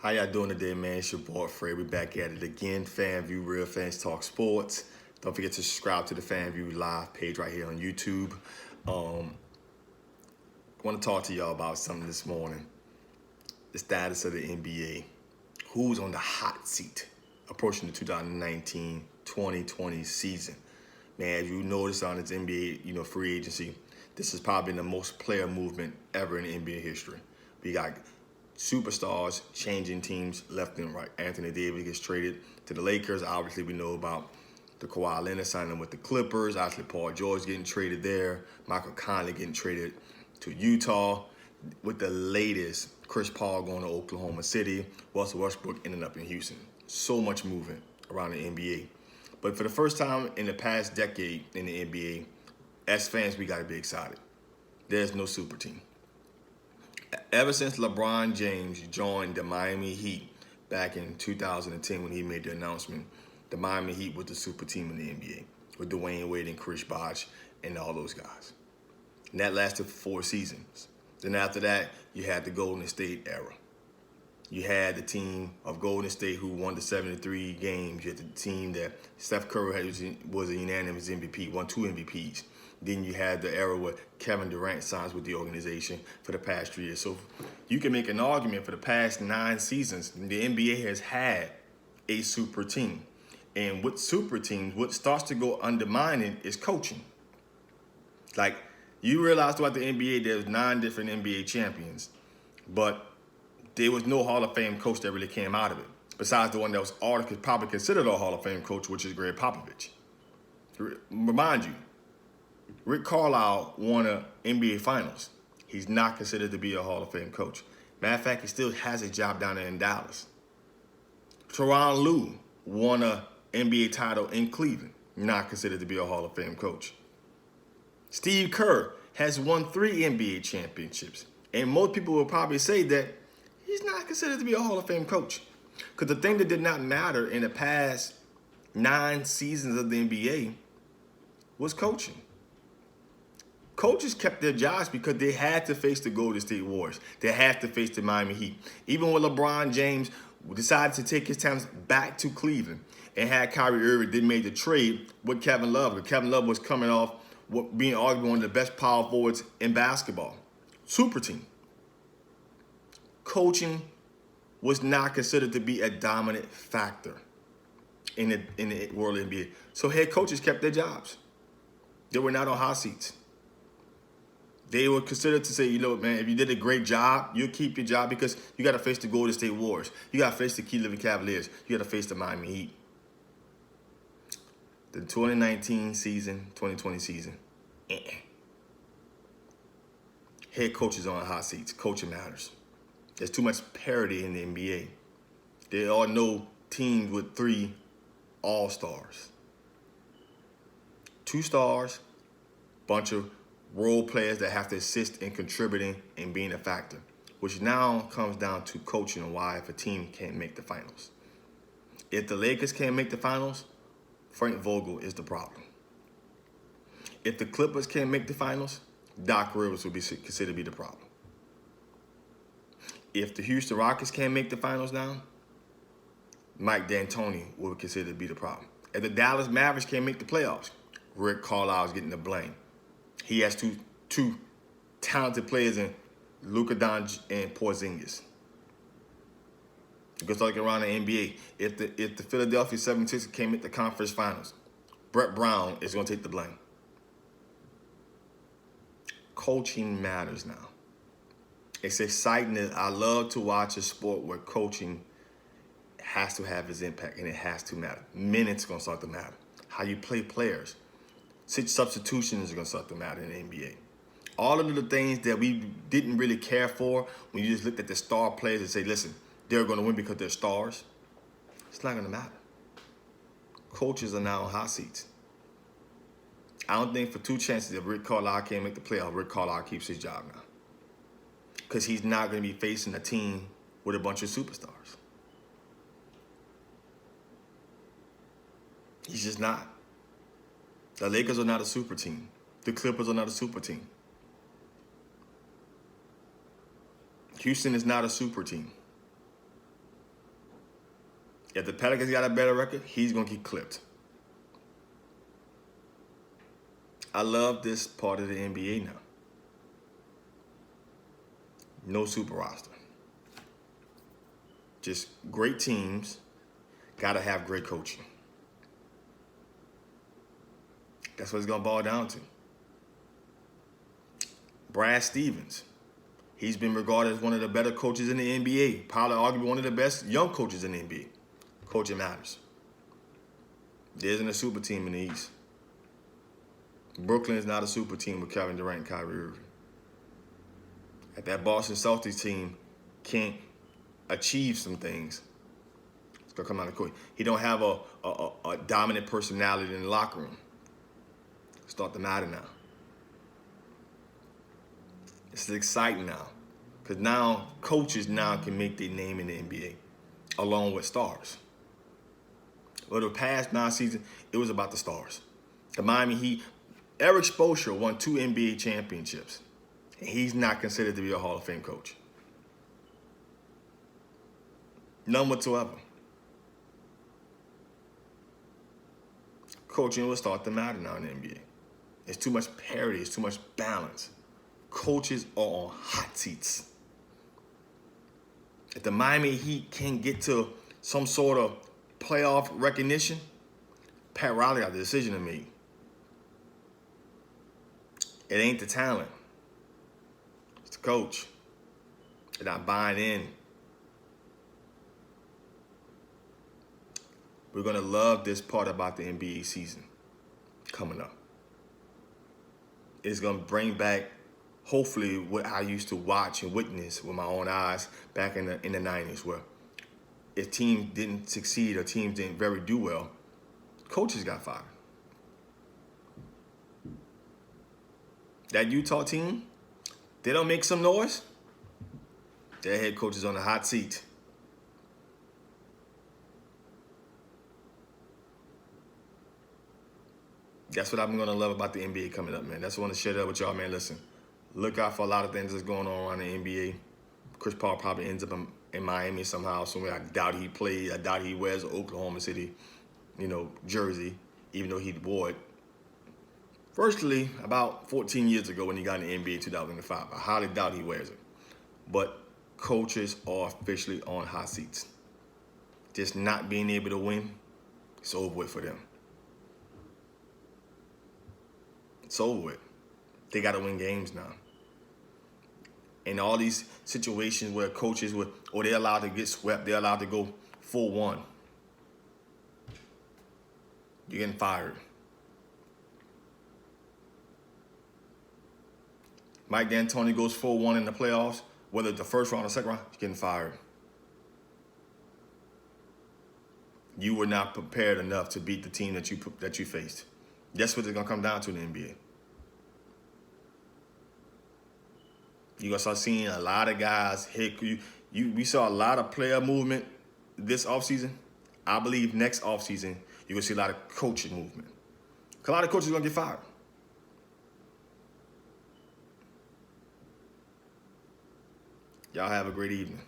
How y'all doing today, man? It's your boy Fred. We back at it again. FanView, Real Fans Talk Sports. Don't forget to subscribe to the FanView Live page right here on YouTube. I want to talk to y'all about something this morning. The status of the NBA. Who's on the hot seat approaching the 2019-2020 season? Man, as you notice on its NBA, free agency, this is probably the most player movement ever in NBA history. We got superstars changing teams left and right. Anthony Davis gets traded to the Lakers. Obviously, we know about the Kawhi Leonard signing with the Clippers. Actually, Paul George getting traded there. Michael Conley getting traded to Utah. With the latest, Chris Paul going to Oklahoma City. Russell Westbrook ending up in Houston. So much movement around the NBA. But for the first time in the past decade in the NBA, as fans, we got to be excited. There's no super team. Ever since LeBron James joined the Miami Heat back in 2010 when he made the announcement, the Miami Heat was the super team in the NBA with Dwayne Wade and Chris Bosh and all those guys. And that lasted for 4 seasons. Then after that, you had the Golden State era. You had the team of Golden State who won the 73 games. You had the team that Steph Curry was a unanimous MVP, won 2 MVPs. Then you had the era where Kevin Durant signs with the organization for the past 3 years. So you can make an argument for the past 9 seasons, the NBA has had a super team. And with super teams, what starts to go undermining is coaching. Like, you realize throughout the NBA, there's 9 different NBA champions, but there was no Hall of Fame coach that really came out of it, besides the one that was probably considered a Hall of Fame coach, which is Greg Popovich. Remind you, Rick Carlisle won an NBA Finals. He's not considered to be a Hall of Fame coach. Matter of fact, he still has a job down there in Dallas. Tyronn Lue won an NBA title in Cleveland. Not considered to be a Hall of Fame coach. Steve Kerr has won 3 NBA championships. And most people will probably say that he's not considered to be a Hall of Fame coach. Because the thing that did not matter in the past 9 seasons of the NBA was coaching. Coaches kept their jobs because they had to face the Golden State Warriors. They had to face the Miami Heat. Even when LeBron James decided to take his talents back to Cleveland and had Kyrie Irving, they made the trade with Kevin Love. Because Kevin Love was coming off being arguably one of the best power forwards in basketball. Super team. Coaching was not considered to be a dominant factor in the world of NBA. So head coaches kept their jobs. They were not on hot seats. They were considered to say, man, if you did a great job, you'll keep your job because you got to face the Golden State Warriors. You got to face the Cleveland Cavaliers. You got to face the Miami Heat. The 2019 season, 2020 season, head coaches on hot seats. Coaching matters. There's too much parity in the NBA. There are no teams with 3 all-stars. 2 stars, bunch of role players that have to assist in contributing and being a factor, which now comes down to coaching and why if a team can't make the finals. If the Lakers can't make the finals, Frank Vogel is the problem. If the Clippers can't make the finals, Doc Rivers will be considered to be the problem. If the Houston Rockets can't make the finals now, Mike D'Antoni will be considered to be the problem. If the Dallas Mavericks can't make the playoffs, Rick Carlisle is getting the blame. He has two talented players in Luka Doncic and Porzingis. It goes like around the NBA. If the Philadelphia 76ers can't make the conference finals, Brett Brown is going to take the blame. Coaching matters now. It's exciting. I love to watch a sport where coaching has to have its impact and it has to matter. Minutes are going to start to matter. How you play players. Substitutions are going to start to matter in the NBA. All of the things that we didn't really care for when you just looked at the star players and say, listen, they're going to win because they're stars. It's not going to matter. Coaches are now on hot seats. I don't think for 2 chances if Rick Carlisle can't make the playoffs, Rick Carlisle keeps his job now. Because he's not going to be facing a team with a bunch of superstars. He's just not. The Lakers are not a super team. The Clippers are not a super team. Houston is not a super team. If the Pelicans got a better record, he's going to get clipped. I love this part of the NBA now. No super roster. Just great teams. Got to have great coaching. That's what it's going to boil down to. Brad Stevens. He's been regarded as one of the better coaches in the NBA. Probably arguably one of the best young coaches in the NBA. Coaching matters. There isn't a super team in the East. Brooklyn is not a super team with Kevin Durant and Kyrie Irving. If that Boston Celtics team can't achieve some things, it's going to come out of court. He don't have a dominant personality in the locker room. It's starting to matter now. It's exciting now. Because now coaches now can make their name in the NBA along with stars. Well, the past 9 seasons, it was about the stars. The Miami Heat, Eric Spoelstra won 2 NBA championships. And he's not considered to be a Hall of Fame coach. None whatsoever. Coaching will start to matter now in the NBA. It's too much parity. It's too much balance. Coaches are on hot seats. If the Miami Heat can't get to some sort of playoff recognition, Pat Riley got the decision to make. It ain't the talent. It's the coach. They're not buying in. We're going to love this part about the NBA season coming up. It's going to bring back, hopefully, what I used to watch and witness with my own eyes back in the 90s, where if teams didn't succeed or teams didn't very do well, coaches got fired. That Utah team, they don't make some noise, their head coach is on the hot seat. That's what I'm going to love about the NBA coming up, man. That's what I want to share that with y'all, man. Listen, look out for a lot of things that's going on around the NBA. Chris Paul probably ends up in Miami somehow, somewhere. I doubt he plays. I doubt he wears an Oklahoma City, jersey, even though he wore it. Firstly, about 14 years ago when he got in the NBA in 2005. I highly doubt he wears it. But coaches are officially on hot seats. Just not being able to win, it's over with for them. It's over with. They got to win games now. And all these situations where coaches they're allowed to get swept, they're allowed to go 4-1. You're getting fired. Mike D'Antoni goes 4-1 in the playoffs, whether it's the first round or second round, you're getting fired. You were not prepared enough to beat the team that you faced. That's what it's going to come down to in the NBA. You're going to start seeing a lot of guys hit. We saw a lot of player movement this offseason. I believe next offseason, you're going to see a lot of coaching movement. A lot of coaches are going to get fired. Y'all have a great evening.